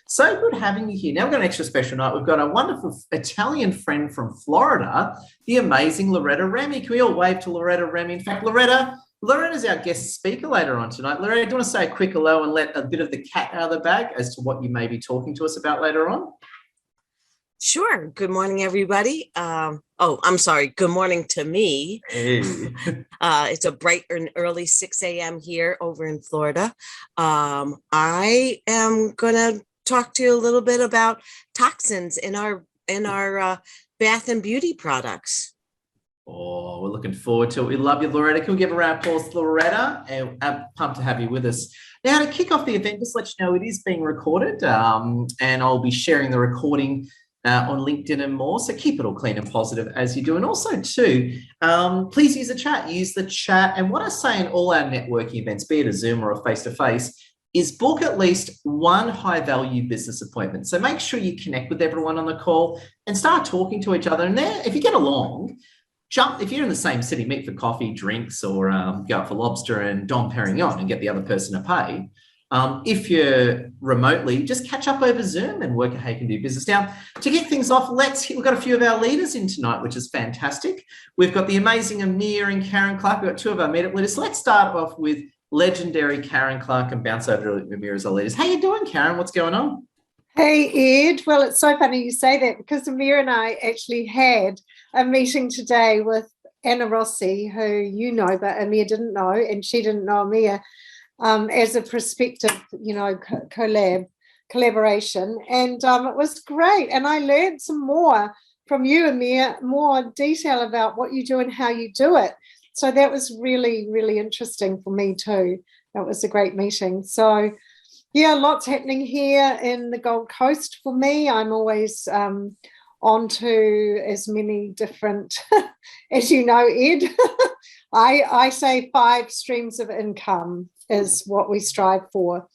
So good having you here. Now we've got an extra special night. We've got a wonderful Italian friend from Florida, the amazing Loretta Remy. Can we all wave to Loretta Remy? In fact, Loretta's our guest speaker later on tonight. Loretta, do you want to say a quick hello and let a bit of the cat out of the bag as to what you may be talking to us about later on? Sure. Good morning, everybody. I'm sorry. Good morning to me. Hey. It's a bright and early 6 a.m. here over in Florida. I am going to talk to you a little bit about toxins in our bath and beauty products. Oh, we're looking forward to it. We love you, Loretta. Can we give a round of applause to Loretta? And I'm pumped to have you with us. Now, to kick off the event, just let you know it is being recorded, and I'll be sharing the recording on LinkedIn and more. So keep it all clean and positive as you do. And also, too, please use the chat. Use the chat. And what I say in all our networking events, be it a Zoom or a face-to-face, is book at least one high-value business appointment. So make sure you connect with everyone on the call and start talking to each other. And there, if you get along, if you're in the same city, meet for coffee, drinks, or go out for lobster and Dom Perignon and get the other person to pay. If you're remotely, just catch up over Zoom and work out how you can do business. Now, to get things off, we've got a few of our leaders in tonight, which is fantastic. We've got the amazing Amir and Karen Clark. We've got two of our meetup leaders. So let's start off with legendary Karen Clark and bounce over to Amir as our leaders. How you doing, Karen? What's going on? Hey, Ed. Well, it's so funny you say that because Amir and I actually had a meeting today with Anna Rossi, who you know, but Amir didn't know, and she didn't know Amir, as a prospective, collaboration. And it was great. And I learned some more from you, Amir, more detail about what you do and how you do it. So that was really, really interesting for me too. That was a great meeting. So yeah, lots happening here in the Gold Coast for me. I'm always on to as many different, as you know, Ed, I say 5 streams of income is what we strive for.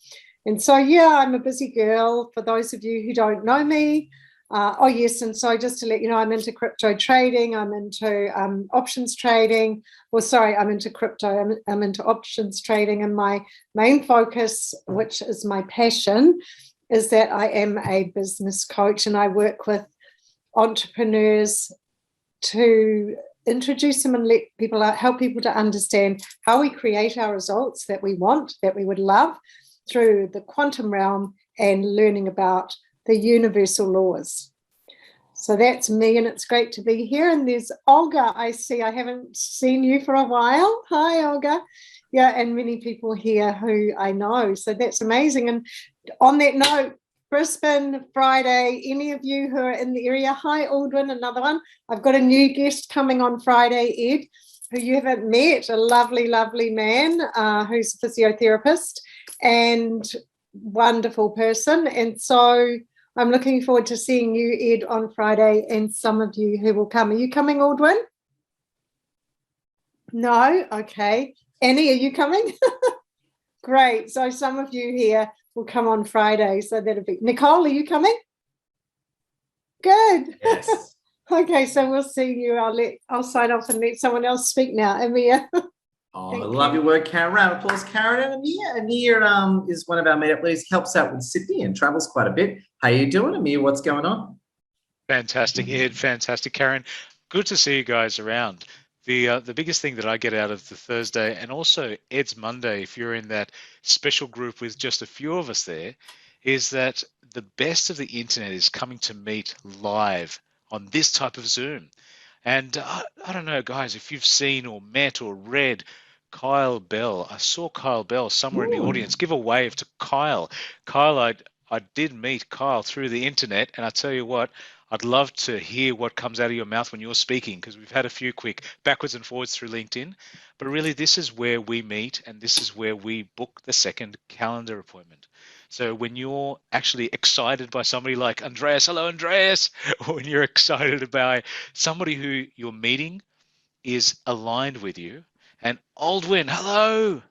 And so, yeah, I'm a busy girl. For those of you who don't know me, and so just to let you know, I'm into crypto trading. I'm into options trading. I'm into crypto. I'm into options trading. And my main focus, which is my passion, is that I am a business coach and I work with entrepreneurs to introduce them and help people to understand how we create our results that we want, that we would love through the quantum realm and learning about the universal laws. So that's me, and it's great to be here. And there's Olga. I see. I haven't seen you for a while. Hi, Olga. Yeah, and many people here who I know. So that's amazing. And on that note, Brisbane, Friday, any of you who are in the area, hi, Aldwin, another one. I've got a new guest coming on Friday, Ed, who you haven't met, a lovely, lovely man who's a physiotherapist and wonderful person. And so I'm looking forward to seeing you, Ed, on Friday, and some of you who will come. Are you coming, Aldwin? No? Okay. Annie, are you coming? Great. So some of you here will come on Friday. So that'll be... Nicole, are you coming? Good. Yes. Okay, so we'll see you. I'll sign off and let someone else speak now. Amir. Oh, I love your work, Karen. Round of applause, Karen. And Amir is one of our meetup leaders, helps out with Sydney and travels quite a bit. How you doing, Amir? What's going on? Fantastic, Ed. Fantastic, Karen. Good to see you guys around. The biggest thing that I get out of the Thursday and also Ed's Monday, if you're in that special group with just a few of us there, is that the best of the internet is coming to meet live on this type of Zoom. And I don't know, guys, if you've seen or met or read Kyle Bell. I saw Kyle Bell somewhere in the audience. Give a wave to Kyle. Kyle, I did meet Kyle through the internet, and I tell you what, I'd love to hear what comes out of your mouth when you're speaking, because we've had a few quick backwards and forwards through LinkedIn. But really, this is where we meet, and this is where we book the second calendar appointment. So when you're actually excited by somebody like Andreas, hello, Andreas, or when you're excited about somebody who you're meeting is aligned with you, and Aldwin, hello.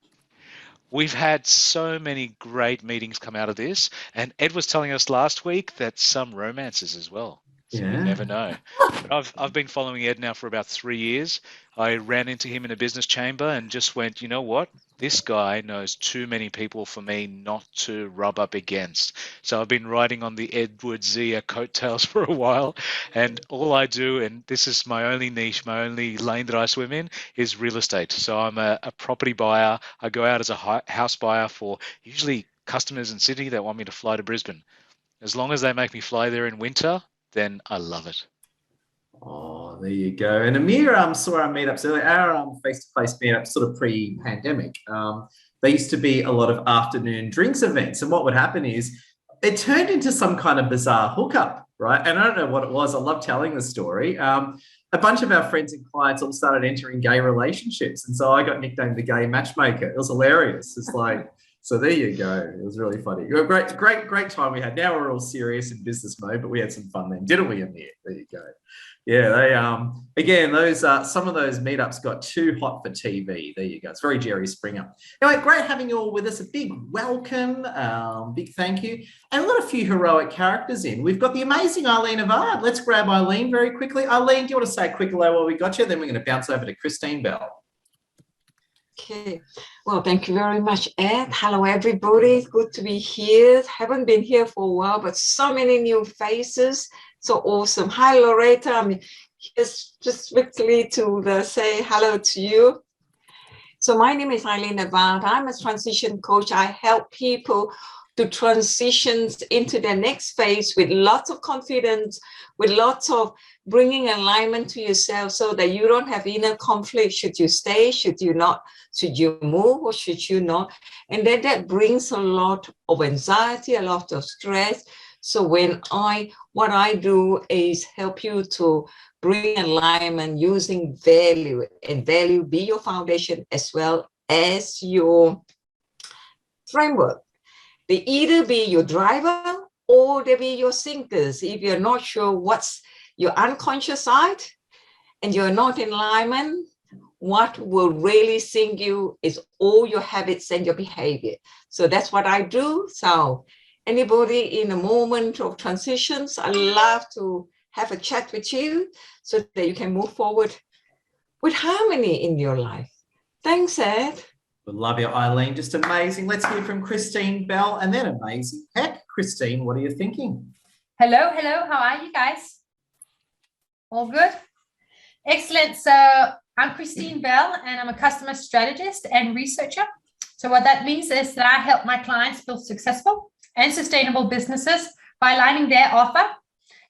We've had so many great meetings come out of this, and Ed was telling us last week that some romances as well. So you never know. But I've been following Ed now for about 3 years. I ran into him in a business chamber and just went, you know what? This guy knows too many people for me not to rub up against. So I've been riding on the Edward Zia coattails for a while, and all I do, and this is my only niche, my only lane that I swim in, is real estate. So I'm a property buyer. I go out as a house buyer for usually customers in Sydney that want me to fly to Brisbane. As long as they make me fly there in winter, then I love it. Oh, there you go. And Amir saw our meetups earlier, our face-to-face meetups sort of pre-pandemic. There used to be a lot of afternoon drinks events. And what would happen is it turned into some kind of bizarre hookup, right? And I don't know what it was. I love telling the story. A bunch of our friends and clients all started entering gay relationships. And so I got nicknamed the gay matchmaker. It was hilarious. It's like, so there you go. It was really funny. Great time we had. Now we're all serious in business mode, but we had some fun then, didn't we, Amir? There you go. Yeah, they again, those some of those meetups got too hot for TV. There you go. It's very Jerry Springer. Anyway, great having you all with us. A big welcome, big thank you, and we've got a few heroic characters in. We've got the amazing Eileen Avard. Let's grab Eileen very quickly. Eileen, do you want to say a quick hello while we got you? Then we're going to bounce over to Christine Bell. Okay, well, thank you very much, Ed. Hello, everybody. Good to be here. Haven't been here for a while, but so many new faces. So awesome. Hi, Loretta. I'm here specifically to say hello to you. So my name is Eileen Avard. I'm a transition coach. I help people to transition into their next phase with lots of confidence, with lots of bringing alignment to yourself so that you don't have inner conflict. Should you stay? Should you not? Should you move or should you not? And then that brings a lot of anxiety, a lot of stress. So what I do is help you to bring alignment using value, and value be your foundation as well as your framework. They either be your driver or they be your sinkers. If you're not sure what's your unconscious side and you're not in alignment, what will really sink you is all your habits and your behavior. So that's what I do. So anybody in a moment of transitions, I love to have a chat with you so that you can move forward with harmony in your life. Thanks, Ed. We love you, Eileen. Just amazing. Let's hear from Christine Bell and then amazing. Heck, Christine, what are you thinking? Hello. How are you guys? All good? Excellent. So I'm Christine Bell and I'm a customer strategist and researcher. So what that means is that I help my clients build successful and sustainable businesses by aligning their offer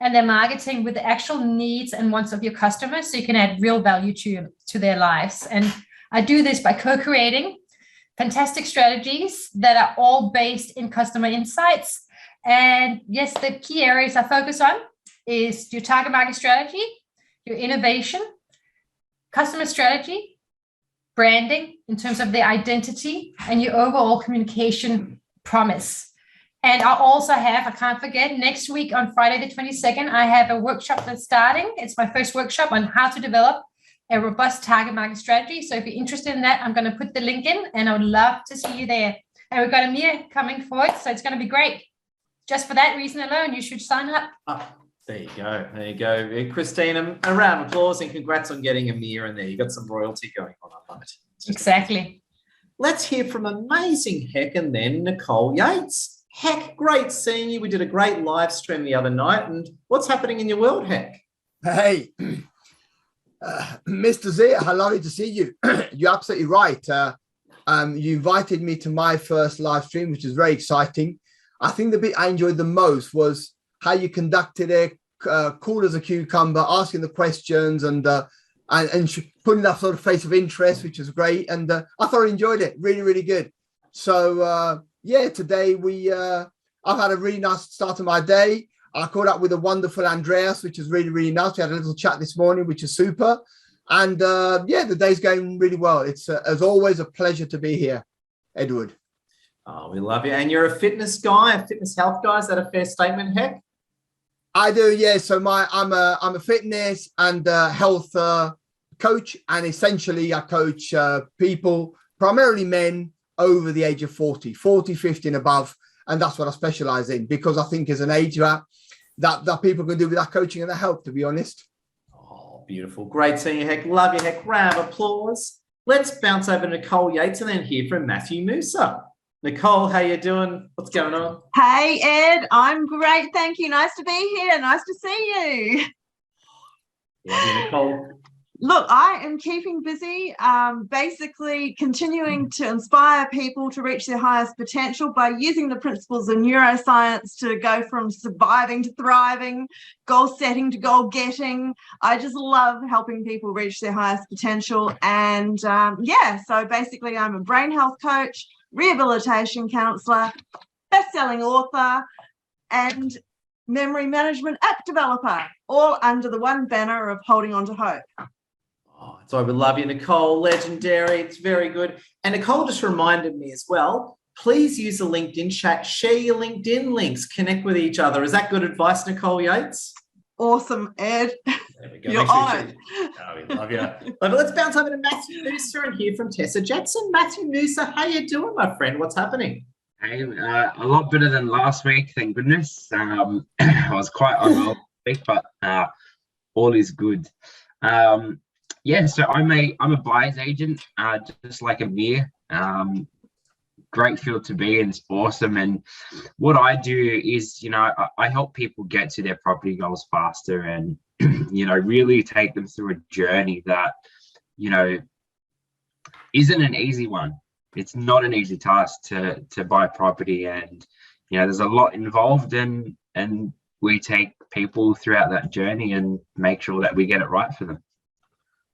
and their marketing with the actual needs and wants of your customers so you can add real value to their lives. And I do this by co-creating fantastic strategies that are all based in customer insights. And yes, the key areas I focus on is your target market strategy, your innovation, customer strategy, branding in terms of the identity, and your overall communication promise. And I also have, I can't forget, next week on Friday the 22nd, I have a workshop that's starting. It's my first workshop on how to develop a robust target market strategy. So if you're interested in that, I'm going to put the link in and I would love to see you there. And we've got Amir coming forward, so it's going to be great. Just for that reason alone, you should sign up. There you go. There you go. Christine, a round of applause and congrats on getting Amir in there. You got some royalty going on. I love it. Exactly. Let's hear from amazing Heck and then Nicole Yates. Heck, great seeing you. We did a great live stream the other night. And what's happening in your world, Heck? Hey, Mr. Zia, how lovely to see you. You're absolutely right. You invited me to my first live stream, which is very exciting. I think the bit I enjoyed the most was how you conducted it, cool as a cucumber, asking the questions and putting that sort of face of interest, which was great. And I thoroughly enjoyed it. Really, really good. So, yeah, today I've had a really nice start to my day. I caught up with a wonderful Andreas, which is really, really nice. We had a little chat this morning, which is super. And yeah, the day's going really well. It's, as always, a pleasure to be here, Edward. Oh, we love you. And you're a fitness guy, a fitness health guy. Is that a fair statement, Heck? I do, yeah. So I'm a fitness and health coach, and essentially I coach people, primarily men over the age of 40, 50 and above. And that's what I specialize in, because I think as an age that that people can do with that coaching and that help, to be honest. Oh, beautiful. Great seeing you, Heck. Love you, Heck. Round of applause. Let's bounce over to Nicole Yates and then hear from Matthew Musa. Nicole, how you doing? What's going on? Hey, Ed, I'm great. Thank you. Nice to be here. Nice to see you. Love you, Nicole. Look, I am keeping busy, basically continuing to inspire people to reach their highest potential by using the principles of neuroscience to go from surviving to thriving, goal setting to goal getting. I just love helping people reach their highest potential. And so basically I'm a brain health coach, rehabilitation counsellor, best-selling author, and memory management app developer, all under the one banner of Holding On to Hope. Oh, so I would love you, Nicole. Legendary. It's very good. And Nicole just reminded me as well, please use the LinkedIn chat, share your LinkedIn links, connect with each other. Is that good advice, Nicole Yates? Awesome, Ed. There we go. You're on it. Oh, we love you. Let's bounce over to Matthew Noosa and hear from Tessa Jetson. Matthew Noosa, how you doing, my friend? What's happening? Hey, a lot better than last week, thank goodness. I was quite unwell this week, but all is good. So I'm a buyer's agent, just like Amir. Great field to be in, it's awesome. And what I do is, I help people get to their property goals faster and, really take them through a journey that, isn't an easy one. It's not an easy task to buy property, and, there's a lot involved and we take people throughout that journey and make sure that we get it right for them.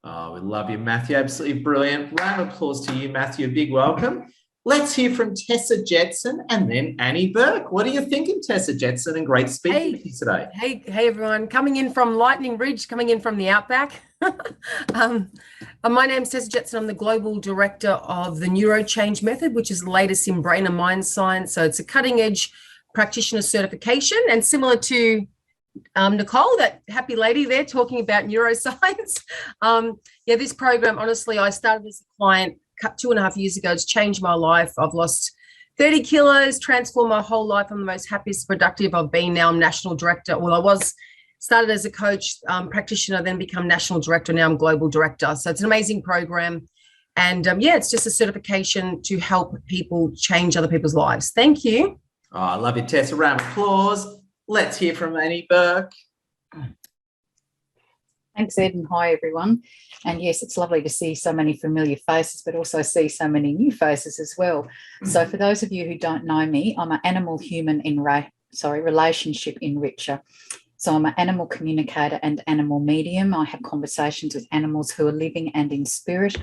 Oh, we love you, Matthew. Absolutely brilliant. Round of applause to you, Matthew. A big welcome. Let's hear from Tessa Jetson and then Annie Burke. What are you thinking, Tessa Jetson? And great speaking with you today. Hey, everyone. Coming in from Lightning Ridge, coming in from the outback. My name's Tessa Jetson. I'm the Global Director of the Neurochange Method, which is the latest in brain and mind science. So it's a cutting-edge practitioner certification, and similar to Nicole, that happy lady there talking about neuroscience. This program, honestly, I started as a client 2.5 years ago. It's changed my life. I've lost 30 kilos, transformed my whole life. I'm the most happiest, productive I've been. Now I'm national director. Well, I was started as a coach, practitioner, then become national director. Now I'm global director. So it's an amazing program. And it's just a certification to help people change other people's lives. Thank you. Oh, I love you, Tessa. Round of applause. Let's hear from Annie Burke. Thanks, Ed, and hi, everyone. And yes, it's lovely to see so many familiar faces, but also see so many new faces as well. Mm-hmm. So for those of you who don't know me, I'm an animal-human relationship enricher. So I'm an animal communicator and animal medium. I have conversations with animals who are living and in spirit,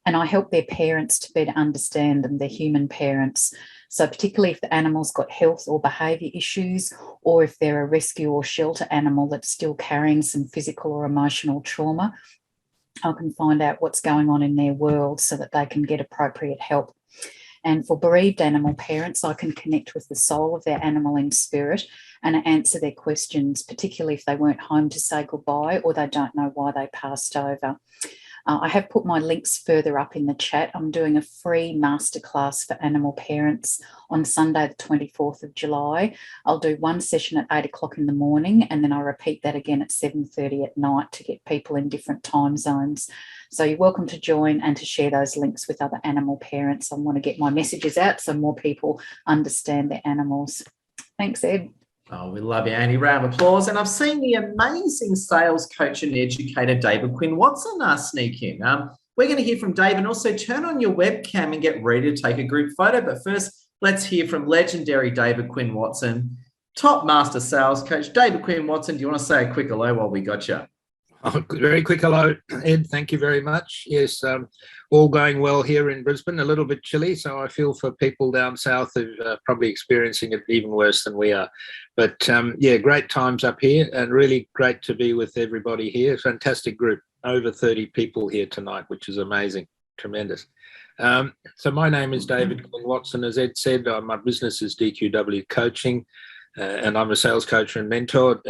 and I help their parents to better understand them, their human parents. So particularly if the animal's got health or behaviour issues, or if they're a rescue or shelter animal that's still carrying some physical or emotional trauma, I can find out what's going on in their world so that they can get appropriate help. And for bereaved animal parents, I can connect with the soul of their animal in spirit and answer their questions, particularly if they weren't home to say goodbye or they don't know why they passed over. I have put my links further up in the chat. I'm doing a free masterclass for animal parents on Sunday, the 24th of July. I'll do one session at 8 o'clock in the morning, and then I'll repeat that again at 7:30 at night to get people in different time zones. So you're welcome to join and to share those links with other animal parents. I want to get my messages out so more people understand their animals. Thanks, Ed. Oh, we love you, Annie. Round of applause. And I've seen the amazing sales coach and educator, David Quinn Watson, sneak in. We're going to hear from Dave, and also turn on your webcam and get ready to take a group photo. But first, let's hear from legendary David Quinn Watson, top master sales coach. David Quinn Watson, do you want to say a quick hello while we got you? Oh, very quick hello, Ed. Thank you very much. Yes, all going well here in Brisbane. A little bit chilly, so I feel for people down south who are probably experiencing it even worse than we are. But great times up here, and really great to be with everybody here. Fantastic group, over 30 people here tonight, which is amazing, tremendous. So my name is David Quinn Watson. As Ed said, my business is DQW Coaching. And I'm a sales coach and mentor.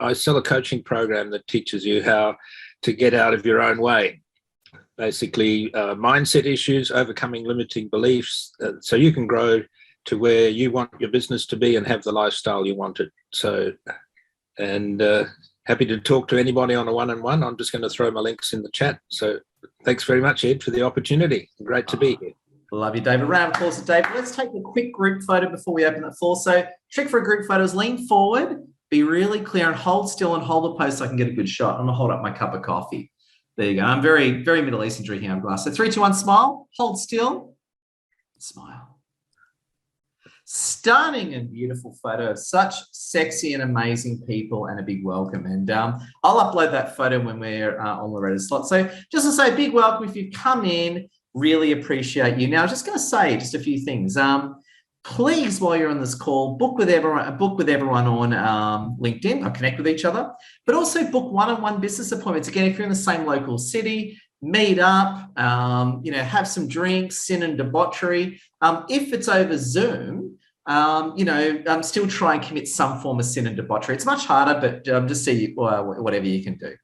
I sell a coaching program that teaches you how to get out of your own way. Basically, mindset issues, overcoming limiting beliefs, so you can grow to where you want your business to be and have the lifestyle you want it. So and happy to talk to anybody on a one-on-one. I'm just going to throw my links in the chat. So thanks very much, Ed, for the opportunity. Great to be here. Love you, David. Round of applause to David. Let's take a quick group photo before we open the floor. So trick for a group photo is lean forward, be really clear and hold still and hold the pose so I can get a good shot. I'm going to hold up my cup of coffee. There you go. I'm very, very Middle Eastern drinking out of glass. So 3, 2, 1, smile, hold still, smile. Stunning and beautiful photo of such sexy and amazing people, and a big welcome. And I'll upload that photo when we're on Loretta's slot. So just to say a big welcome if you've come in, really appreciate you. Now, I'm just going to say just a few things. Please, while you're on this call, book with everyone on LinkedIn, or connect with each other, but also book one-on-one business appointments. Again, if you're in the same local city, meet up, have some drinks, sin and debauchery. If it's over Zoom, still try and commit some form of sin and debauchery. It's much harder, but just see whatever you can do.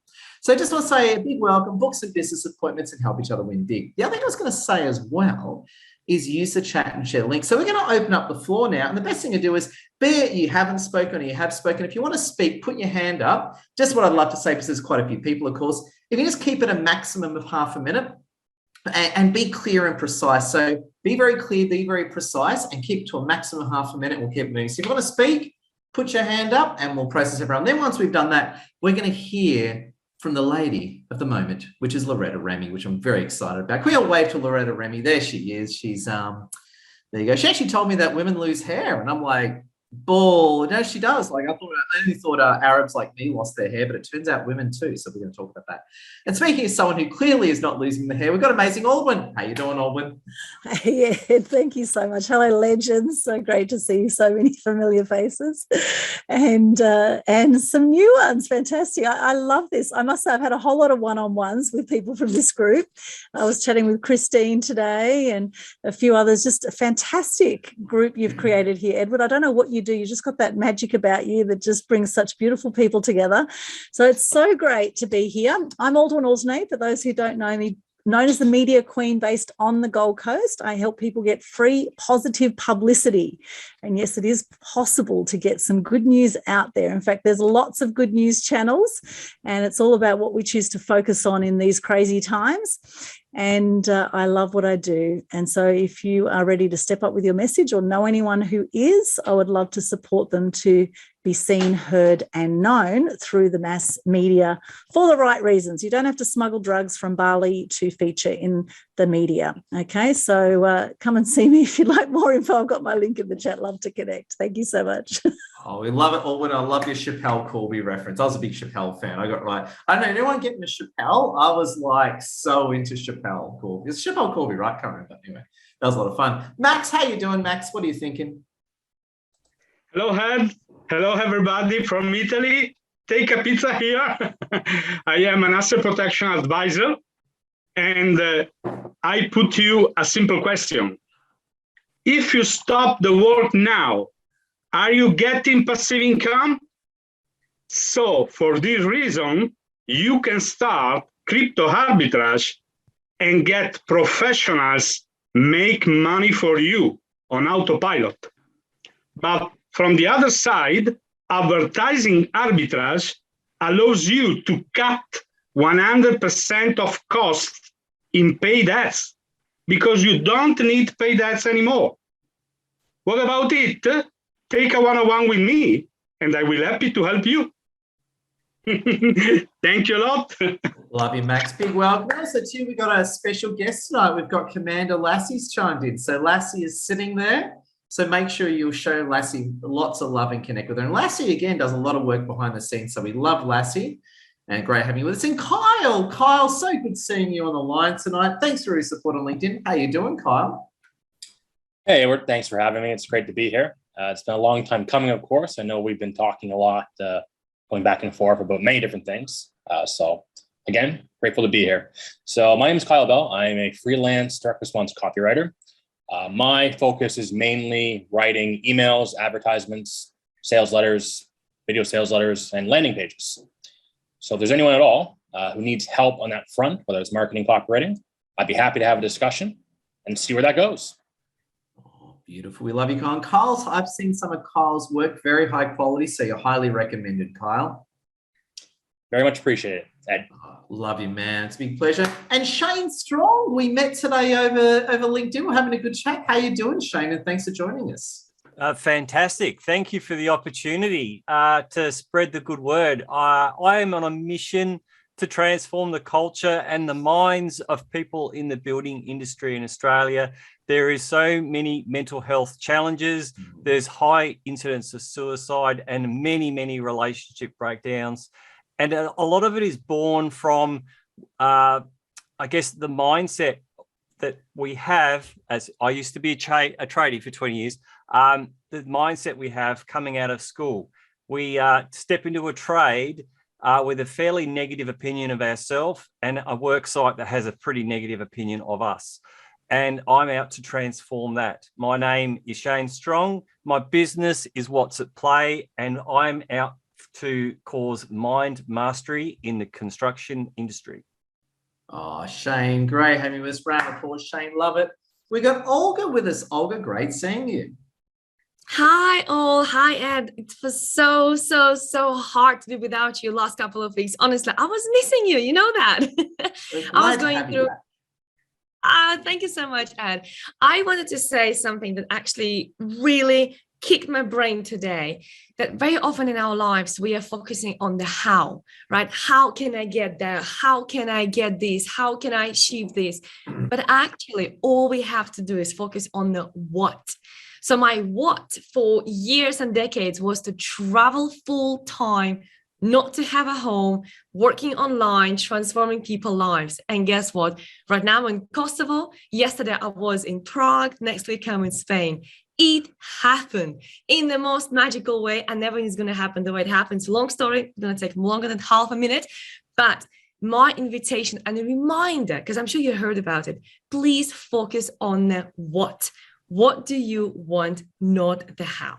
So I just want to say a big welcome, book some business appointments and help each other win big. The other thing I was going to say as well is use the chat and share links. So we're going to open up the floor now. And the best thing to do is, be it you haven't spoken or you have spoken, if you want to speak, put your hand up. Just what I'd love to say, because there's quite a few people, of course, if you just keep it a maximum of half a minute and be clear and precise. So be very clear, be very precise, and keep to a maximum of half a minute. We'll keep moving. So if you want to speak, put your hand up and we'll process everyone. Then once we've done that, we're going to hear from the lady of the moment, which is Loretta Remy, which I'm very excited about. Can we all wave to Loretta Remy? There she is. She's, there you go. She actually told me that women lose hair, and I'm like, ball. No, she does. Like, I only thought Arabs like me lost their hair, but it turns out women too. So we're going to talk about that. And speaking of someone who clearly is not losing the hair, we've got amazing Aldwyn. How you doing, Aldwyn? Yeah, thank you so much. Hello, legends. So great to see so many familiar faces, and some new ones. Fantastic. I love this. I must say, I've had a whole lot of one-on-ones with people from this group. I was chatting with Christine today and a few others. Just a fantastic group you've created here, Edward. I don't know what you do. You just got that magic about you that just brings such beautiful people together. So it's so great to be here. I'm Aldwyn Alsney, for those who don't know me, known as the Media Queen based on the Gold Coast. I help people get free, positive publicity. And yes, it is possible to get some good news out there. In fact, there's lots of good news channels, and it's all about what we choose to focus on in these crazy times. And I love what I do. And so if you are ready to step up with your message or know anyone who is, I would love to support them to be seen, heard, and known through the mass media for the right reasons. You don't have to smuggle drugs from Bali to feature in the media. Okay, so come and see me if you'd like more info. I've got my link in the chat. Love to connect. Thank you so much. Oh, we love it, Aldwyn. I love your Chappelle Corby reference. I was a big Chappelle fan. I got right. I don't know, anyone getting the Chappelle? I was like so into Chappelle Corby. It's Chappelle Corby, right? Can't remember. Anyway, that was a lot of fun. Max, how you doing, Max? What are you thinking? Hello, Ed. Hello, everybody from Italy. Take a pizza here. I am an asset protection advisor, and I put you a simple question. If you stop the work now, are you getting passive income? So for this reason, you can start crypto arbitrage and get professionals make money for you on autopilot. But from the other side, advertising arbitrage allows you to cut 100% of costs in paid ads because you don't need paid ads anymore. What about it? Take a one-on-one with me and I will be happy to help you. Thank you a lot. Love you, Max. Big welcome. Also, too, we've got a special guest tonight. We've got Commander Lassie's chimed in. So Lassie is sitting there. So make sure you'll show Lassie lots of love and connect with her. And Lassie, again, does a lot of work behind the scenes. So we love Lassie and great having you with us. And Kyle, so good seeing you on the line tonight. Thanks for your support on LinkedIn. How you doing, Kyle? Hey, Edward, thanks for having me. It's great to be here. It's been a long time coming, of course. I know we've been talking a lot, going back and forth about many different things. So again, grateful to be here. So my name is Kyle Bell. I'm a freelance direct response copywriter. My focus is mainly writing emails, advertisements, sales letters, video sales letters, and landing pages. So if there's anyone at all who needs help on that front, whether it's marketing, copywriting, I'd be happy to have a discussion and see where that goes. Beautiful. We love you, Kyle. Kyle's, I've seen some of Kyle's work, very high quality. So you're highly recommended, Kyle. Very much appreciate it, Ed. Love you, man. It's a big pleasure. And Shane Strong, we met today over LinkedIn. We're having a good chat. How you doing, Shane? And thanks for joining us. Fantastic. Thank you for the opportunity to spread the good word. I am on a mission to transform the culture and the minds of people in the building industry in Australia. There is so many mental health challenges. There's high incidence of suicide and many, many relationship breakdowns. And a lot of it is born from, I guess, the mindset that we have, as I used to be a tradie for 20 years, the mindset we have coming out of school. We step into a trade with a fairly negative opinion of ourselves and a work site that has a pretty negative opinion of us. And I'm out to transform that. My name is Shane Strong. My business is What's at Play, and I'm out to cause mind mastery in the construction industry. Oh, Shane, great having you with us. Round of applause, Shane, love it. We got Olga with us. Olga, great seeing you. Hi all. Hi Ed. It was so hard to do without you last couple of weeks. Honestly, I was missing you. You know that. I was going through. Thank you so much, Ed. I wanted to say something that actually really kicked my brain today. That very often in our lives we are focusing on the how, right? How can I get there? How can I get this? How can I achieve this? But actually, all we have to do is focus on the what. So my what for years and decades was to travel full time, not to have a home, working online, transforming people's lives. And guess what? Right now I'm in Kosovo. Yesterday I was in Prague. Next week I'm in Spain. It happened in the most magical way, and everything is going to happen the way it happens. Long story, it's going to take longer than half a minute, but my invitation and a reminder, because I'm sure you heard about it, please focus on the what. What do you want, not the how?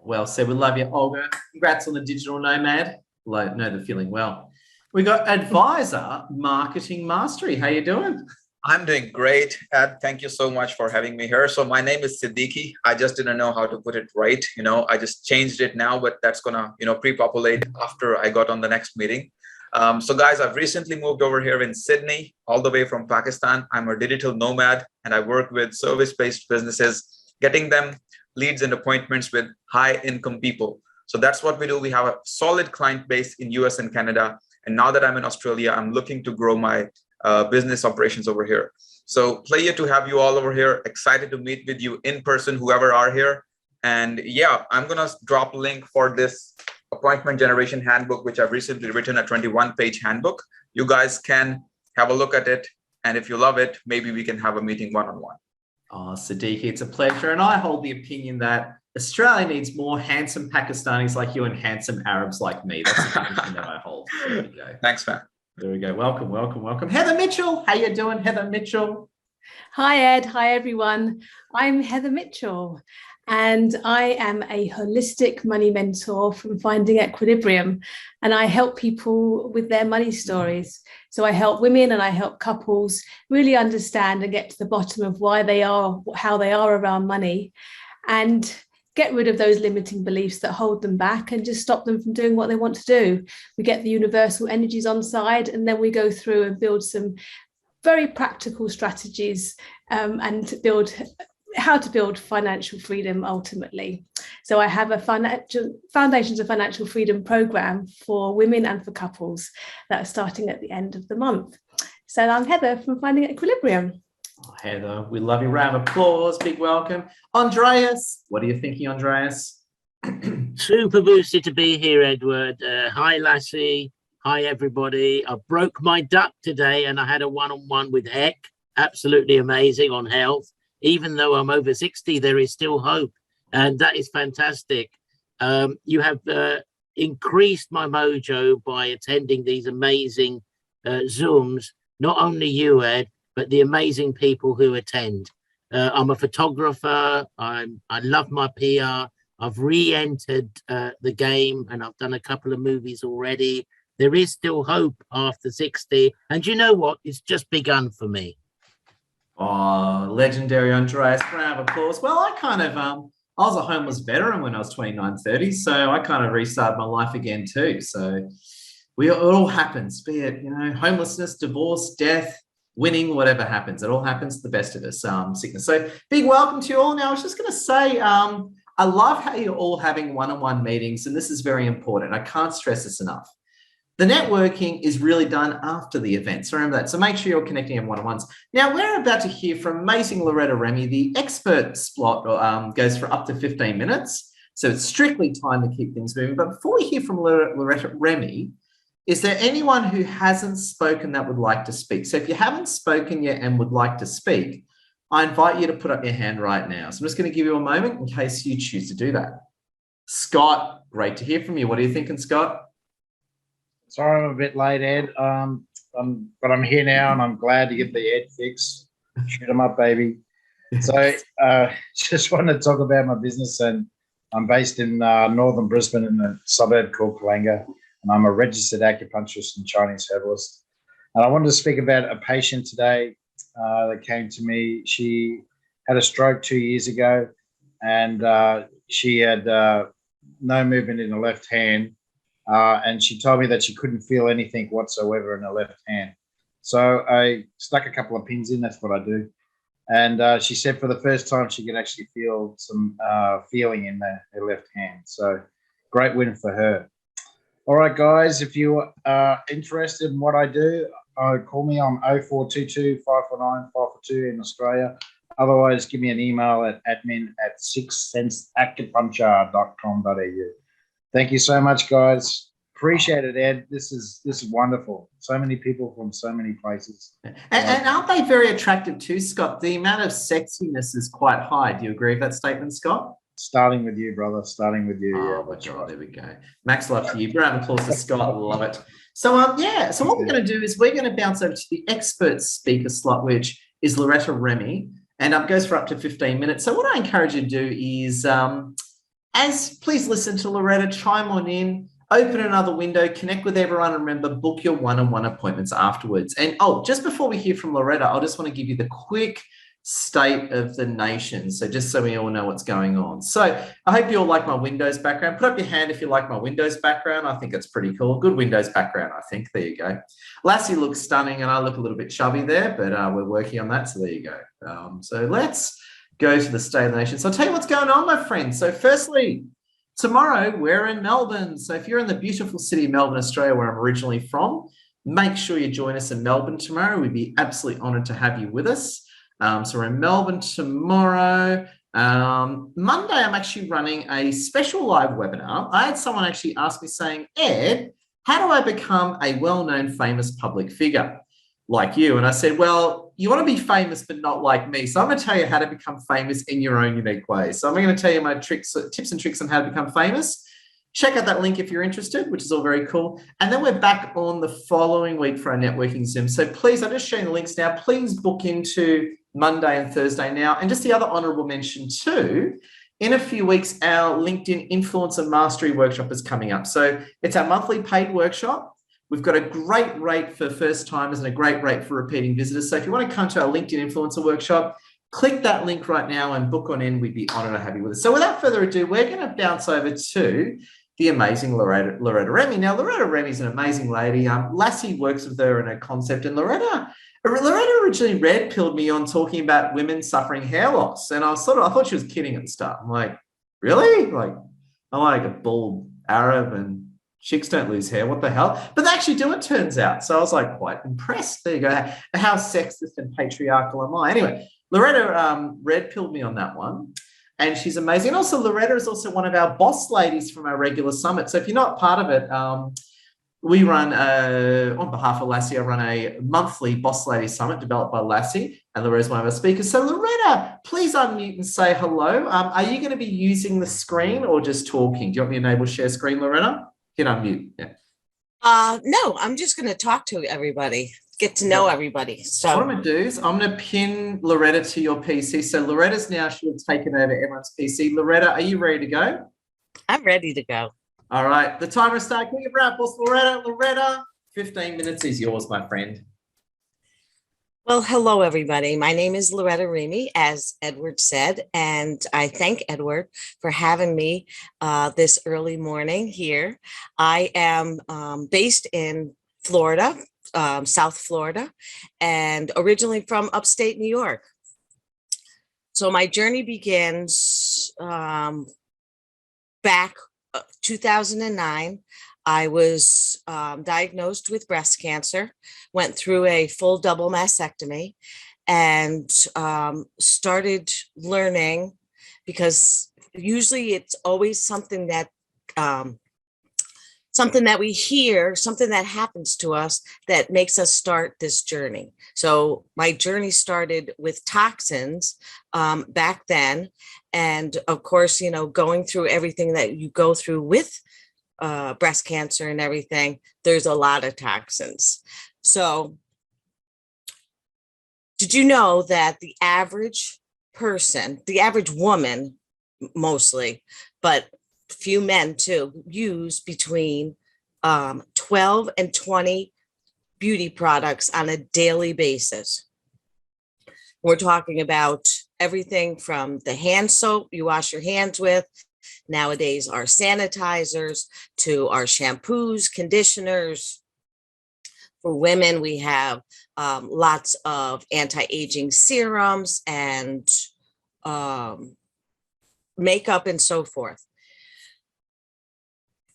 Well said. We love you, Olga. Congrats on the digital nomad. Know the feeling well. We got Advisor Marketing Mastery. How you doing? I'm doing great, Ed. Thank you so much for having me here. So my name is Siddiqui. I just didn't know how to put it right. I just changed it now, but that's gonna, pre-populate after I got on the next meeting. So guys, I've recently moved over here in Sydney, all the way from Pakistan. I'm a digital nomad and I work with service-based businesses, getting them leads and appointments with high income people. So that's what we do. We have a solid client base in US and Canada. And now that I'm in Australia, I'm looking to grow my business operations over here. So pleasure to have you all over here. Excited to meet with you in person, whoever are here. And yeah, I'm going to drop a link for this appointment generation handbook, which I've recently written, a 21-page handbook. You guys can have a look at it. And if you love it, maybe we can have a meeting one-on-one. Oh, Siddiqui, it's a pleasure. And I hold the opinion that Australia needs more handsome Pakistanis like you and handsome Arabs like me. That's the opinion that I hold. There we go. Thanks, man. There we go. Welcome, welcome, welcome. Heather Mitchell, how you doing, Heather Mitchell? Hi, Ed. Hi, everyone. I'm Heather Mitchell, and I am a holistic money mentor from Finding Equilibrium, and I help people with their money stories. So I help women and I help couples really understand and get to the bottom of why they are, how they are around money, and get rid of those limiting beliefs that hold them back and just stop them from doing what they want to do. We get the universal energies on side, and then we go through and build some very practical strategies and build how to build financial freedom ultimately. So I have a Foundations of Financial Freedom program for women and for couples that are starting at the end of the month. So I'm Heather from Finding Equilibrium. Oh, Heather, we love you. Round of applause, big welcome. Andreas, what are you thinking, Andreas? Super boosted to be here, Edward. Hi, Lassie. Hi, everybody. I broke my duck today and I had a one-on-one with Eck. Absolutely amazing on health. Even though I'm over 60, there is still hope. And that is fantastic. You have increased my mojo by attending these amazing Zooms. Not only you, Ed, but the amazing people who attend. I'm a photographer. I love my PR. I've re-entered the game and I've done a couple of movies already. There is still hope after 60. And you know what? It's just begun for me. Oh, legendary Andreas, round of applause. Well, I kind of, I was a homeless veteran when I was 29, 30, so I kind of restarted my life again too. So it all happens, be it, homelessness, divorce, death, winning, whatever happens. It all happens to the best of us, sickness. So big welcome to you all. Now, I was just going to say, I love how you're all having one-on-one meetings, and this is very important. I can't stress this enough. The networking is really done after the event. So remember that. So make sure you're connecting in one-on-ones. Now, we're about to hear from amazing Loretta Remy. The expert slot goes for up to 15 minutes. So it's strictly time to keep things moving. But before we hear from Loretta Remy, is there anyone who hasn't spoken that would like to speak? So if you haven't spoken yet and would like to speak, I invite you to put up your hand right now. So I'm just going to give you a moment in case you choose to do that. Scott, great to hear from you. What are you thinking, Scott? Sorry, I'm a bit late, Ed. But I'm here now, and I'm glad to get the Ed fix. Shoot 'em up, baby. So, just want to talk about my business, and I'm based in northern Brisbane in a suburb called Kalanga, and I'm a registered acupuncturist and Chinese herbalist. And I wanted to speak about a patient today that came to me. She had a stroke 2 years ago, and she had no movement in the left hand. And she told me that she couldn't feel anything whatsoever in her left hand. So I stuck a couple of pins in. That's what I do. And she said for the first time she could actually feel some feeling in her left hand. So great win for her. All right, guys, if you are interested in what I do, call me on 0422 549 542 in Australia. Otherwise, give me an email at admin@sixsenseacupuncture.com.au. Thank you so much, guys. Appreciate it, Ed. This is wonderful. So many people from so many places. And aren't they very attractive too, Scott? The amount of sexiness is quite high. Do you agree with that statement, Scott? Starting with you, brother. Starting with you. Oh, my God, there we go. Max love to you. Round of applause to Scott. Love it. So, so what we're going to do is we're going to bounce over to the expert speaker slot, which is Loretta Remy, and goes for up to 15 minutes. So what I encourage you to do is, please listen to Loretta, chime on in, open another window, connect with everyone, and remember, book your one-on-one appointments afterwards. And just before we hear from Loretta, I just want to give you the quick state of the nation. So just so we all know what's going on. So I hope you all like my Windows background. Put up your hand if you like my Windows background. I think it's pretty cool. Good Windows background, I think. There you go. Lassie looks stunning and I look a little bit chubby there, but we're working on that. So there you go. So let's go to the state of the nation. So I'll tell you what's going on, my friends. So firstly, tomorrow we're in Melbourne. So if you're in the beautiful city of Melbourne, Australia, where I'm originally from, make sure you join us in Melbourne tomorrow. We'd be absolutely honoured to have you with us. So we're in Melbourne tomorrow. Monday, I'm actually running a special live webinar. I had someone actually ask me saying, Ed, how do I become a well-known famous public figure like you? And I said, well, you want to be famous, but not like me. So I'm going to tell you how to become famous in your own unique way. So I'm going to tell you my tips and tricks on how to become famous. Check out that link if you're interested, which is all very cool. And then we're back on the following week for our networking Zoom. So please, I'm just sharing the links now. Please book into Monday and Thursday now. And just the other honorable mention too, in a few weeks, our LinkedIn Influencer Mastery Workshop is coming up. So it's our monthly paid workshop. We've got a great rate for first timers and a great rate for repeating visitors. So if you want to come to our LinkedIn Influencer Workshop, click that link right now and book on in. We'd be honored to have you with us. So without further ado, we're going to bounce over to the amazing Loretta Remy. Now, Loretta Remy is an amazing lady. Lassie works with her in her concept, and Loretta originally red-pilled me on talking about women suffering hair loss. And I thought she was kidding at the start. I'm like, really? Like, I'm like a bald Arab and chicks don't lose hair. What the hell? But they actually do, it turns out. So I was like quite impressed. There you go. How sexist and patriarchal am I? Anyway, Loretta red-pilled me on that one. And she's amazing. And also Loretta is also one of our boss ladies from our regular summit. So if you're not part of it, we run, on behalf of Lassie, I run a monthly Boss Lady Summit developed by Lassie, and Loretta's one of our speakers. So Loretta, please unmute and say hello. Are you going to be using the screen or just talking? Do you want me to enable share screen, Loretta? Hit unmute. Yeah. No, I'm just going to talk to everybody, get to know everybody. So what I'm going to do is I'm going to pin Loretta to your PC. So Loretta's now should have taken over everyone's PC. Loretta, are you ready to go? I'm ready to go. All right, the timer starts. Can we give a round of applause, Loretta? Loretta, 15 minutes is yours, my friend. Well, hello, everybody. My name is Loretta Remy, as Edward said, and I thank Edward for having me this early morning here. I am based in Florida, South Florida, and originally from upstate New York. So my journey begins back 2009. I was diagnosed with breast cancer, went through a full double mastectomy, and started learning, because usually it's always something that we hear, something that happens to us that makes us start this journey. So my journey started with toxins back then. And of course, you know, going through everything that you go through with breast cancer and everything, there's a lot of toxins. So did you know that the average person, the average woman mostly, but few men too, use between 12 and 20 beauty products on a daily basis? We're talking about everything from the hand soap you wash your hands with, nowadays our sanitizers, to our shampoos, conditioners. For women, we have lots of anti-aging serums and makeup and so forth.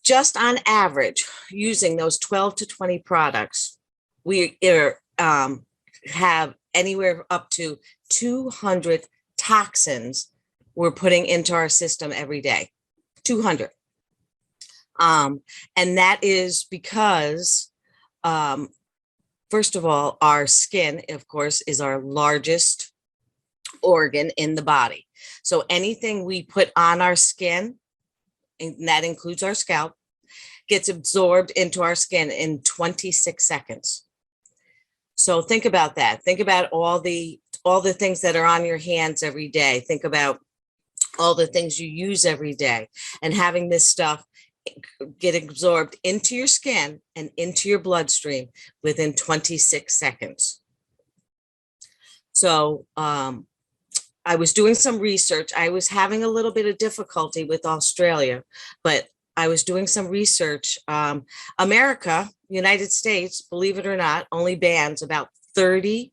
Just on average, using those 12 to 20 products, we have anywhere up to 200 toxins we're putting into our system every day. 200. And that is because, first of all, our skin, of course, is our largest organ in the body. So anything we put on our skin, and that includes our scalp, gets absorbed into our skin in 26 seconds. So think about that. Think about all the things that are on your hands every day. Think about all the things you use every day, and having this stuff get absorbed into your skin and into your bloodstream within 26 seconds. So I was doing some research. I was having a little bit of difficulty with Australia, but I was doing some research. America, United States, believe it or not, only bans about 30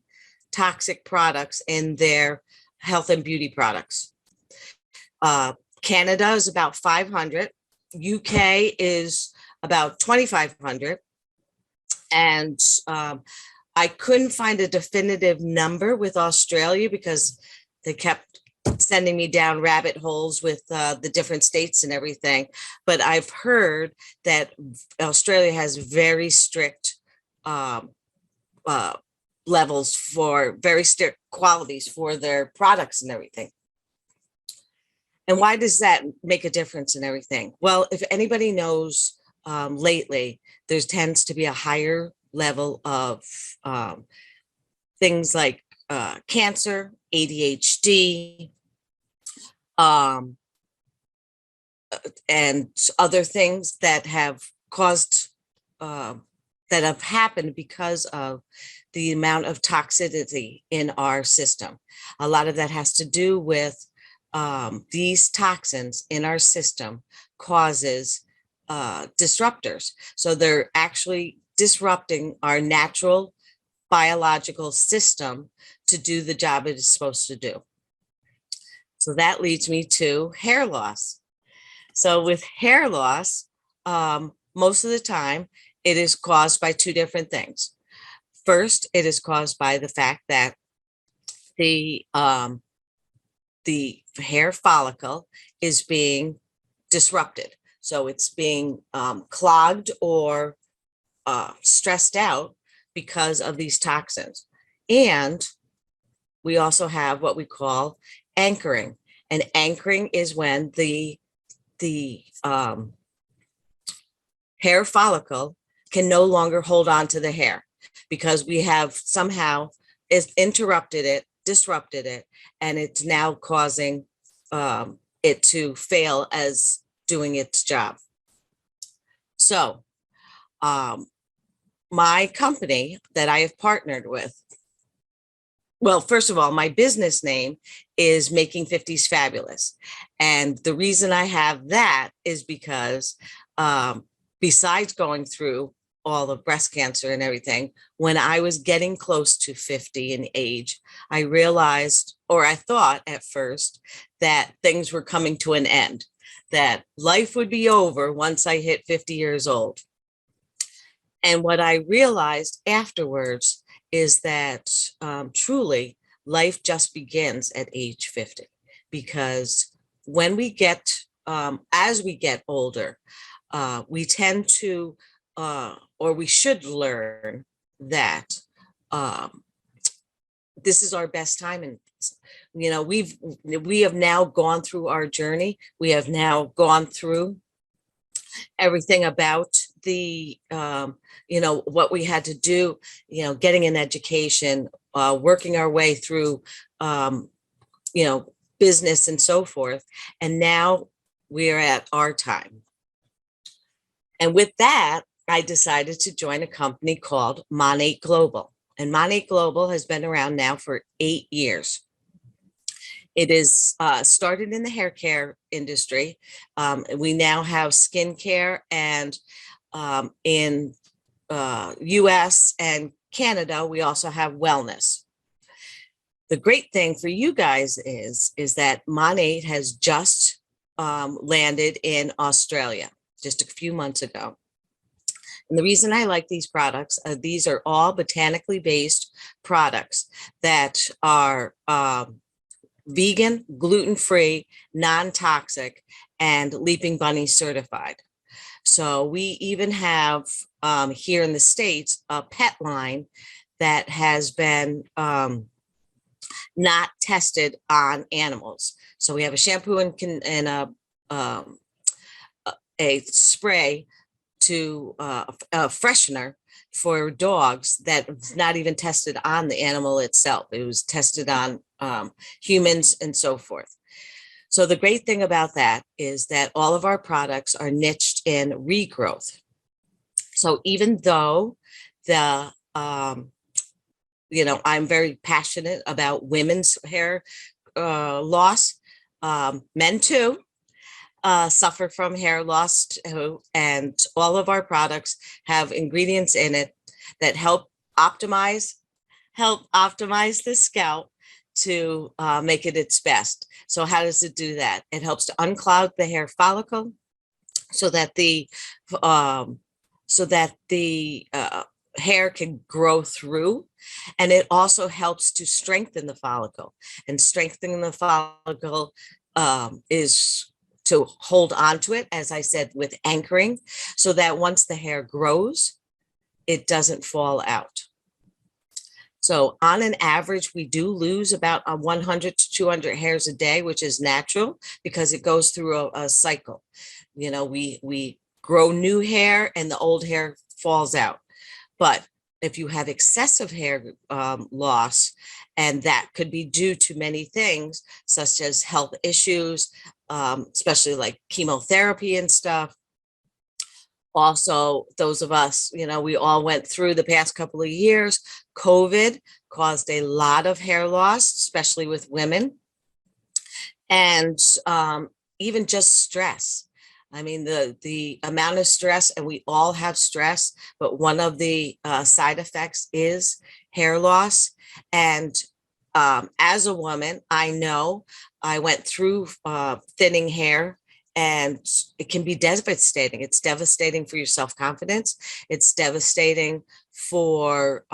toxic products in their health and beauty products. Canada is about 500. UK is about 2,500. And I couldn't find a definitive number with Australia because they kept sending me down rabbit holes with the different states and everything. But I've heard that Australia has very strict levels for very strict qualities for their products and everything. And why does that make a difference in everything? Well, if anybody knows, lately, there tends to be a higher level of things like cancer, ADHD, and other things that have caused, that have happened because of the amount of toxicity in our system. A lot of that has to do with these toxins in our system causes disruptors. So they're actually disrupting our natural biological system to do the job it is supposed to do. So that leads me to hair loss. So with hair loss, most of the time it is caused by two different things. First, it is caused by the fact that the hair follicle is being disrupted. So it's being clogged or stressed out because of these toxins. And we also have what we call anchoring. And anchoring is when the hair follicle can no longer hold on to the hair because we have somehow disrupted it, and it's now causing it to fail as doing its job. So my company that I have partnered with well, first of all, my business name is Making 50s Fabulous. And the reason I have that is because besides going through all the breast cancer and everything, when I was getting close to 50 in age, I realized, or I thought at first, that things were coming to an end, that life would be over once I hit 50 years old. And what I realized afterwards is that truly life just begins at age 50, because when we get, as we get older, we tend to, or we should learn that this is our best time. And, you know, we have now gone through our journey. We have now gone through everything about the, you know, what we had to do, you know, getting an education, working our way through, you know, business and so forth. And now we're at our time. And with that, I decided to join a company called Monate Global. And Monate Global has been around now for 8 years. It is started in the hair care industry. We now have skincare, and in US and Canada, we also have wellness. The great thing for you guys is that Monate has just landed in Australia just a few months ago. And the reason I like these products, these are all botanically based products that are vegan, gluten-free, non-toxic, and Leaping Bunny certified. So we even have here in the States a pet line that has been not tested on animals. So we have a shampoo and a spray to a freshener for dogs that's not even tested on the animal itself. It was tested on humans and so forth. So the great thing about that is that all of our products are niched in regrowth. So even though the, you know, I'm very passionate about women's hair loss, men too suffer from hair loss too, and all of our products have ingredients in it that help optimize the scalp to make it its best. So how does it do that? It helps to unclog the hair follicle so that the hair can grow through. And it also helps to strengthen the follicle. And strengthening the follicle is to hold on to it, as I said, with anchoring, so that once the hair grows, it doesn't fall out. So on an average, we do lose about 100 to 200 hairs a day, which is natural because it goes through a cycle. You know, we grow new hair and the old hair falls out. But if you have excessive hair loss, and that could be due to many things, such as health issues, especially like chemotherapy and stuff. Also, those of us, you know, we all went through the past couple of years. COVID caused a lot of hair loss, especially with women. And even just stress. I mean, the amount of stress, and we all have stress, but one of the side effects is hair loss. And as a woman, I know I went through thinning hair, and it can be devastating. It's devastating for your self-confidence. It's devastating for,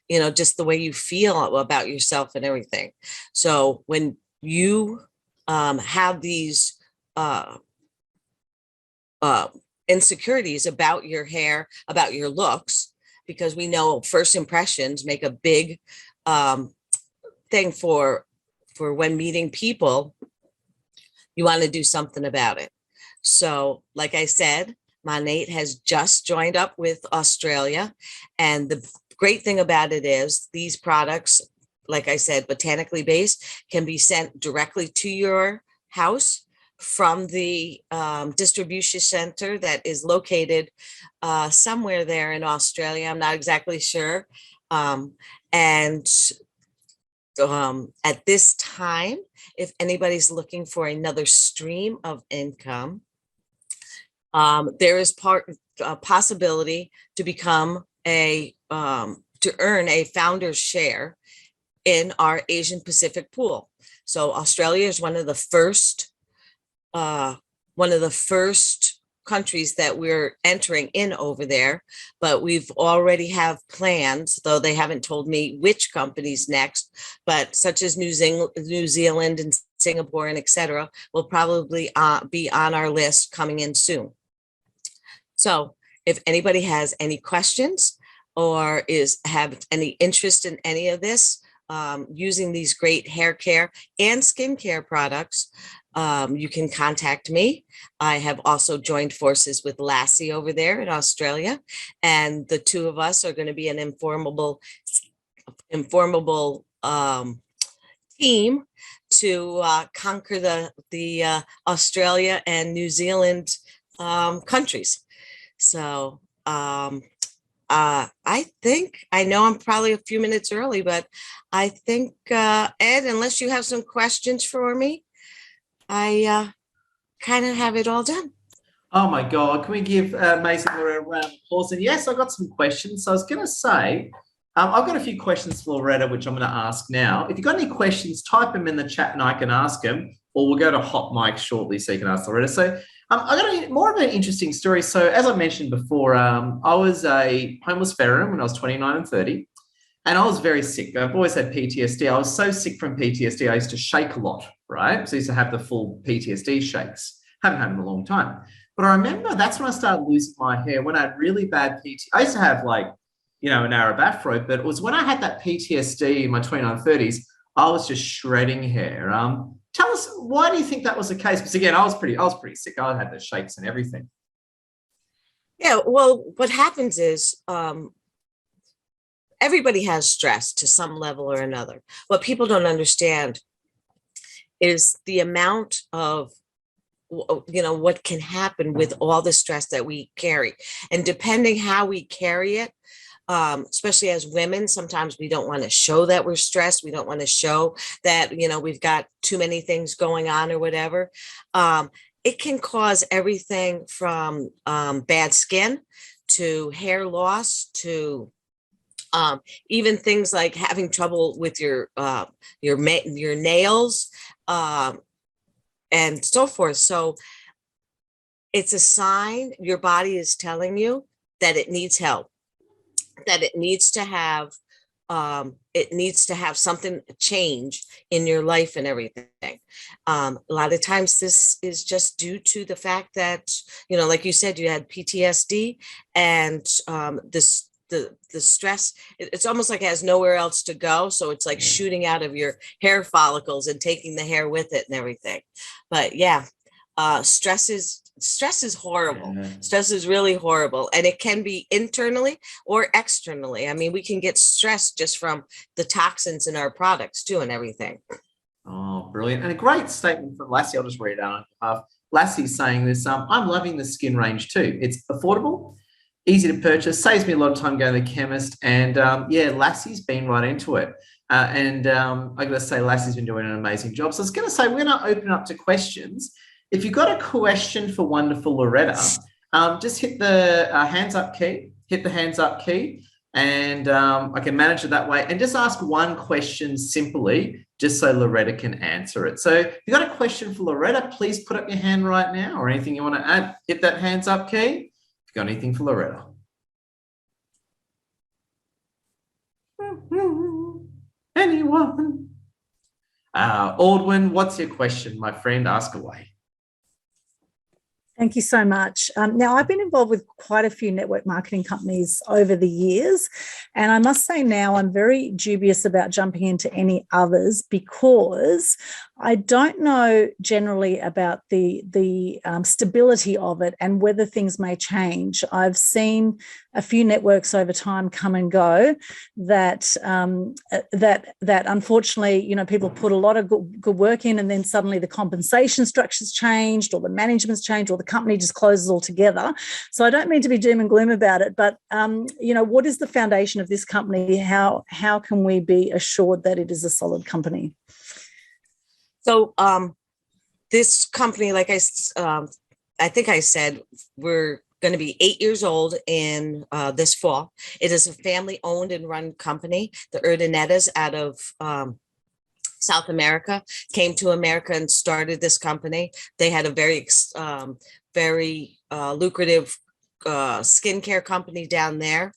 you know, just the way you feel about yourself and everything. So when you have these insecurities about your hair, about your looks, because we know first impressions make a big thing for when meeting people, you want to do something about it. So like I said, Monate has just joined up with Australia. And the great thing about it is these products, like I said, botanically based, can be sent directly to your house from the distribution center that is located somewhere there in Australia. I'm not exactly sure. And at this time, if anybody's looking for another stream of income, there is a possibility to become to earn a founder's share in our Asian Pacific pool. So Australia is one of the first countries that we're entering in over there, but we've already have plans, though they haven't told me which companies next, but such as New Zealand and Singapore and etc. will probably be on our list coming in soon. So if anybody has any questions or have any interest in any of this, using these great hair care and skincare products, you can contact me. I have also joined forces with Lassie over there in Australia, and the two of us are going to be an informable team to conquer the Australia and New Zealand countries. So I think, I know I'm probably a few minutes early, but I think, Ed, unless you have some questions for me, I kind of have it all done. Oh my God, can we give Amazing Loretta a round of applause? And yes, I got some questions. So I was going to say, I've got a few questions for Loretta, which I'm going to ask now. If you've got any questions, type them in the chat and I can ask them, or we'll go to hot mic shortly so you can ask Loretta. So I got more of an interesting story. So as I mentioned before, I was a homeless veteran when I was 29 and 30, and I was very sick. I've always had PTSD. I was so sick from PTSD, I used to shake a lot, right? So I used to have the full PTSD shakes. Haven't had them in a long time. But I remember that's when I started losing my hair, when I had really bad PTSD. I used to have an Arab afro, but it was when I had that PTSD in my 29, 30s, I was just shredding hair. Tell us, why do you think that was the case? Because again, I was pretty sick. I had the shakes and everything. Yeah, well, what happens is everybody has stress to some level or another. What people don't understand is the amount of, what can happen with all the stress that we carry. And depending how we carry it, especially as women, sometimes we don't want to show that we're stressed. We don't want to show that, we've got too many things going on or whatever. It can cause everything from bad skin to hair loss to even things like having trouble with your nails and so forth. So it's a sign your body is telling you that it needs help, that it needs to have something change in your life and everything. A lot of times this is just due to the fact that, like you said, you had PTSD and the stress, it's almost like it has nowhere else to go. So it's like shooting out of your hair follicles and taking the hair with it and everything. But yeah, stress is horrible. Stress is really horrible. And it can be internally or externally. I mean, we can get stressed just from the toxins in our products too and everything. Oh, brilliant. And a great statement from Lassie. I'll just read it out on behalf. Lassie's saying this, I'm loving the skin range too. It's affordable, easy to purchase, saves me a lot of time going to the chemist. And Lassie's been right into it. I got to say, Lassie's been doing an amazing job. So I was going to say, we're going to open up to questions. If you've got a question for wonderful Loretta, just hit the hands up key, and I can manage it that way. And just ask one question simply, just so Loretta can answer it. So if you've got a question for Loretta, please put up your hand right now, or anything you want to add, hit that hands up key. If you've got anything for Loretta. Anyone? Aldwin, what's your question, my friend? Ask away. Thank you so much. Now, I've been involved with quite a few network marketing companies over the years, and I must say now I'm very dubious about jumping into any others because I don't know generally about the stability of it and whether things may change. I've seen a few networks over time come and go that unfortunately, people put a lot of good work in, and then suddenly the compensation structure's changed, or the management's changed, or the company just closes altogether. So I don't mean to be doom and gloom about it, but what is the foundation of this company? How can we be assured that it is a solid company? So this company, like I think I said, we're going to be 8 years old in this fall. It is a family-owned and run company. The Urdanettas out of South America came to America and started this company. They had a very lucrative skincare company down there.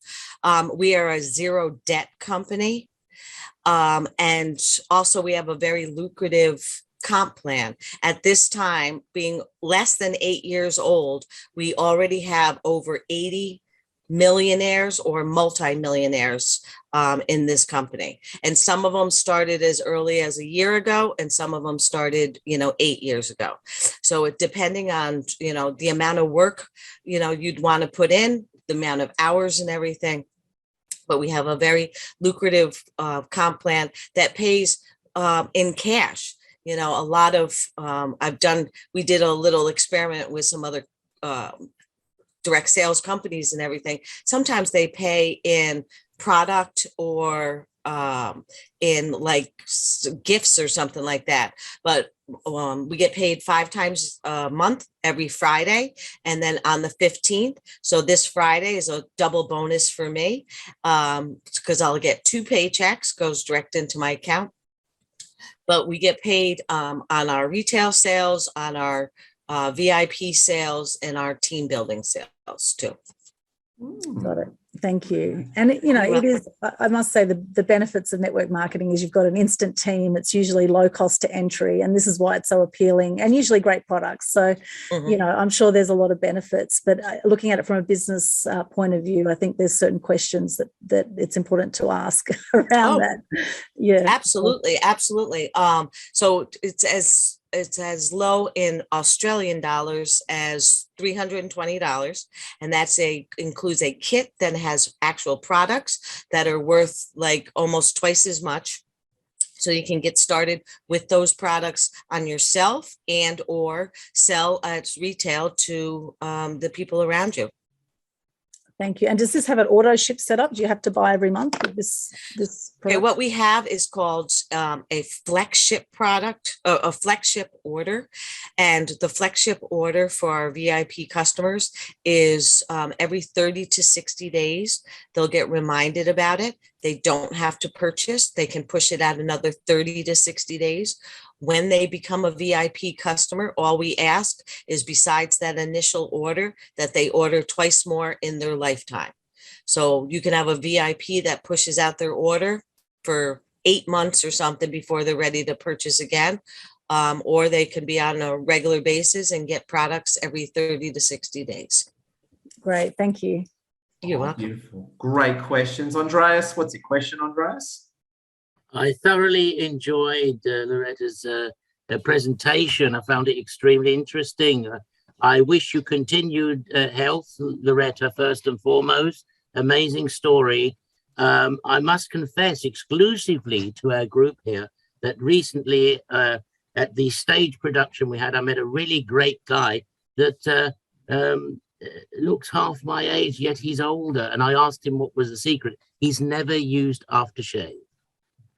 We are a zero debt company. And also we have a very lucrative comp plan. At this time, being less than 8 years old, we already have over 80 millionaires or multimillionaires in this company. And some of them started as early as a year ago, and some of them started, 8 years ago. So it depending on, the amount of work, you'd want to put in, the amount of hours and everything. But we have a very lucrative comp plan that pays in cash. A lot of we did a little experiment with some other direct sales companies and everything. Sometimes they pay in product or in like gifts or something like that. But we get paid 5 times a month, every Friday, and then on the 15th. So this Friday is a double bonus for me because I'll get 2 paychecks, goes direct into my account. But we get paid on our retail sales, on our VIP sales, and our team building sales too. Got it. Thank you. And it is, I must say, the benefits of network marketing is you've got an instant team. It's usually low cost to entry, and this is why it's so appealing, and usually great products. So, I'm sure there's a lot of benefits, but looking at it from a business point of view, I think there's certain questions that it's important to ask around that. Yeah, absolutely. So it's as low in Australian dollars as $320, and includes a kit that has actual products that are worth like almost twice as much. So you can get started with those products on yourself and or sell at retail to the people around you. Thank you. And does this have an auto ship set up? Do you have to buy every month with this Okay, what we have is called a flagship product, a flagship order. And the flagship order for our VIP customers is every 30 to 60 days. They'll get reminded about it. They don't have to purchase. They can push it out another 30 to 60 days. When they become a VIP customer, all we ask is, besides that initial order, that they order twice more in their lifetime. So you can have a VIP that pushes out their order for 8 months or something before they're ready to purchase again. Or they can be on a regular basis and get products every 30 to 60 days. Great, thank you. You're welcome. Beautiful. Great questions. Andreas, what's your question, Andreas? I thoroughly enjoyed Loretta's presentation. I found it extremely interesting. I wish you continued health, Loretta, first and foremost. Amazing story. I must confess exclusively to our group here that recently at the stage production we had, I met a really great guy that looks half my age, yet he's older. And I asked him what was the secret. He's never used aftershave.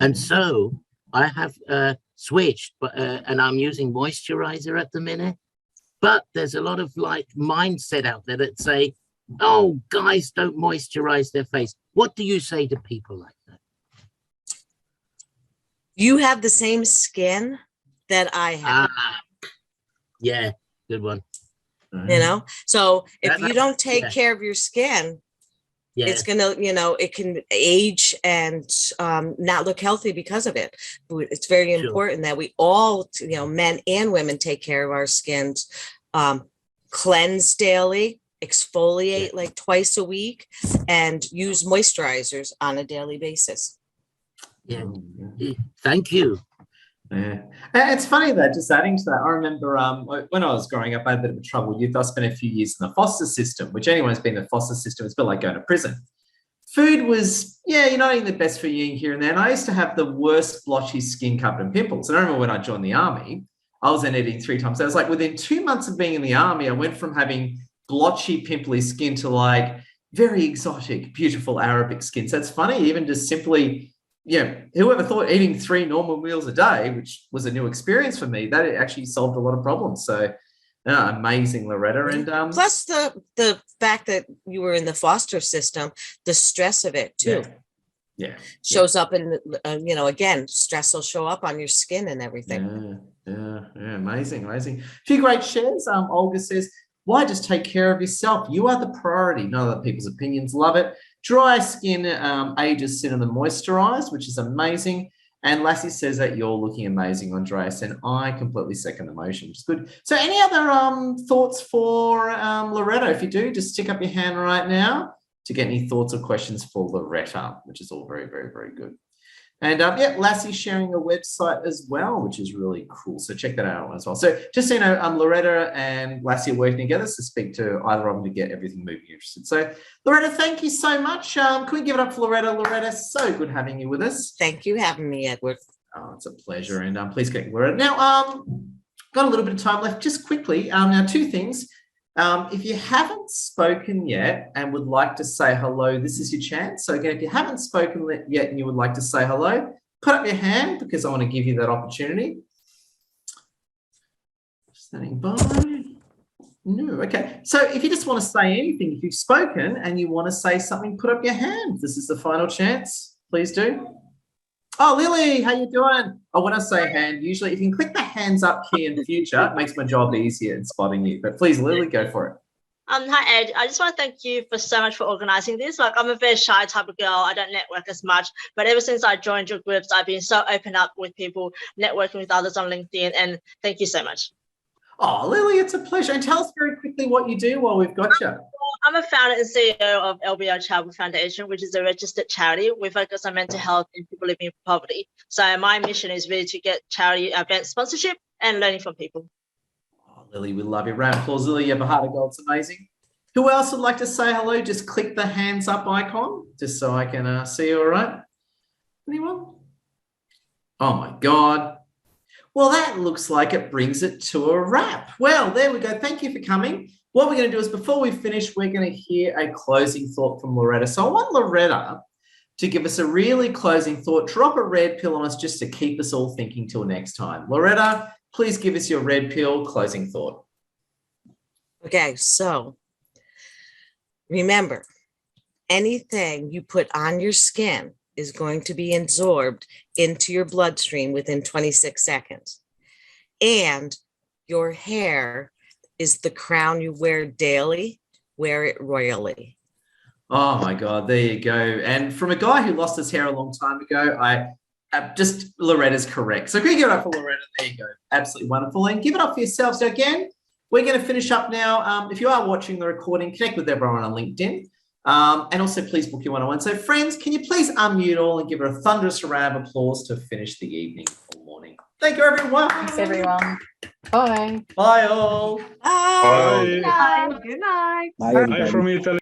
And so I have switched, and I'm using moisturizer at the minute. But there's a lot of mindset out there that say, oh, guys don't moisturize their face. What do you say to people like that? You have the same skin that I have. Yeah, good one. So if you don't take care of your skin, it's gonna, it can age and not look healthy because of it. It's very important that we all, men and women, take care of our skins, cleanse daily, exfoliate like twice a week, and use moisturizers on a daily basis. Yeah, thank you. Yeah. It's funny though, just adding to that, I remember when I was growing up, I had a bit of a trouble youth. I spent a few years in the foster system, which anyone who's been in the foster system, it's a bit like going to prison. Food was, you're not eating the best for you here and there. And I used to have the worst blotchy skin covered in pimples. And I remember when I joined the army, I was then eating 3 times. So it was like within 2 months of being in the army, I went from having blotchy, pimply skin to like very exotic, beautiful Arabic skin. So it's funny, even just simply, whoever thought eating 3 normal meals a day, which was a new experience for me, that it actually solved a lot of problems. So amazing, Loretta. And plus the fact that you were in the foster system, the stress of it too. Yeah. Shows up in, again, stress will show up on your skin and everything. Yeah, amazing. A few great shares. Olga says, why just take care of yourself? You are the priority, not other people's opinions. Love it. Dry skin ages sooner than moisturized, which is amazing. And Lassie says that you're looking amazing, Andreas, and I completely second the motion, which is good. So any other thoughts for Loretta? If you do, just stick up your hand right now to get any thoughts or questions for Loretta, which is all very, very, very good. And Lassie's sharing a website as well, which is really cool. So check that out as well. So just so you know, Loretta and Lassie are working together to speak to either of them to get everything moving interested. So Loretta, thank you so much. Can we give it up for Loretta? Loretta, so good having you with us. Thank you for having me, Edward. Oh, it's a pleasure. And please get Loretta. Now, got a little bit of time left. Just quickly, now 2 things. If you haven't spoken yet and would like to say hello, this is your chance. So again, if you haven't spoken yet and you would like to say hello, put up your hand because I want to give you that opportunity. Standing by. No, okay. So if you just want to say anything, if you've spoken and you want to say something, put up your hand. This is the final chance. Please do. Oh, Lily, how you doing? Oh, when I say hand, usually if you can click the hands up key in the future, it makes my job easier in spotting you. But please, Lily, go for it. Hi, Ed. I just want to thank you for so much for organizing this. Like, I'm a very shy type of girl. I don't network as much. But ever since I joined your groups, I've been so open up with people, networking with others on LinkedIn. And thank you so much. Oh, Lily, it's a pleasure. And tell us very quickly what you do while we've got you. I'm a founder and CEO of LBO Charitable Foundation, which is a registered charity. We focus on mental health and people living in poverty. So my mission is really to get charity event sponsorship and learning from people. Oh, Lily, we love you. Round of applause, Lily. You have a heart of gold. It's amazing. Who else would like to say hello? Just click the hands up icon, just so I can see you all right. Anyone? Oh, my God. Well, that looks like it brings it to a wrap. Well, there we go. Thank you for coming. What we're going to do is before we finish, we're going to hear a closing thought from Loretta. So I want Loretta to give us a really closing thought, drop a red pill on us just to keep us all thinking till next time. Loretta, please give us your red pill closing thought. Okay, so remember, anything you put on your skin is going to be absorbed into your bloodstream within 26 seconds. And your hair is the crown you wear daily. Wear it royally. Oh my God, there you go. And from a guy who lost his hair a long time ago, Loretta's correct. So can we give it up for Loretta? There you go. Absolutely wonderful. And give it up for yourself. So again, we're going to finish up now. If you are watching the recording, connect with everyone on LinkedIn. And also please book your one-on-one. So friends, can you please unmute all and give her a thunderous round of applause to finish the evening or morning. Thank you, everyone. Thanks, everyone. Bye. Bye all. Bye. Good night. Good night. Bye from Italy.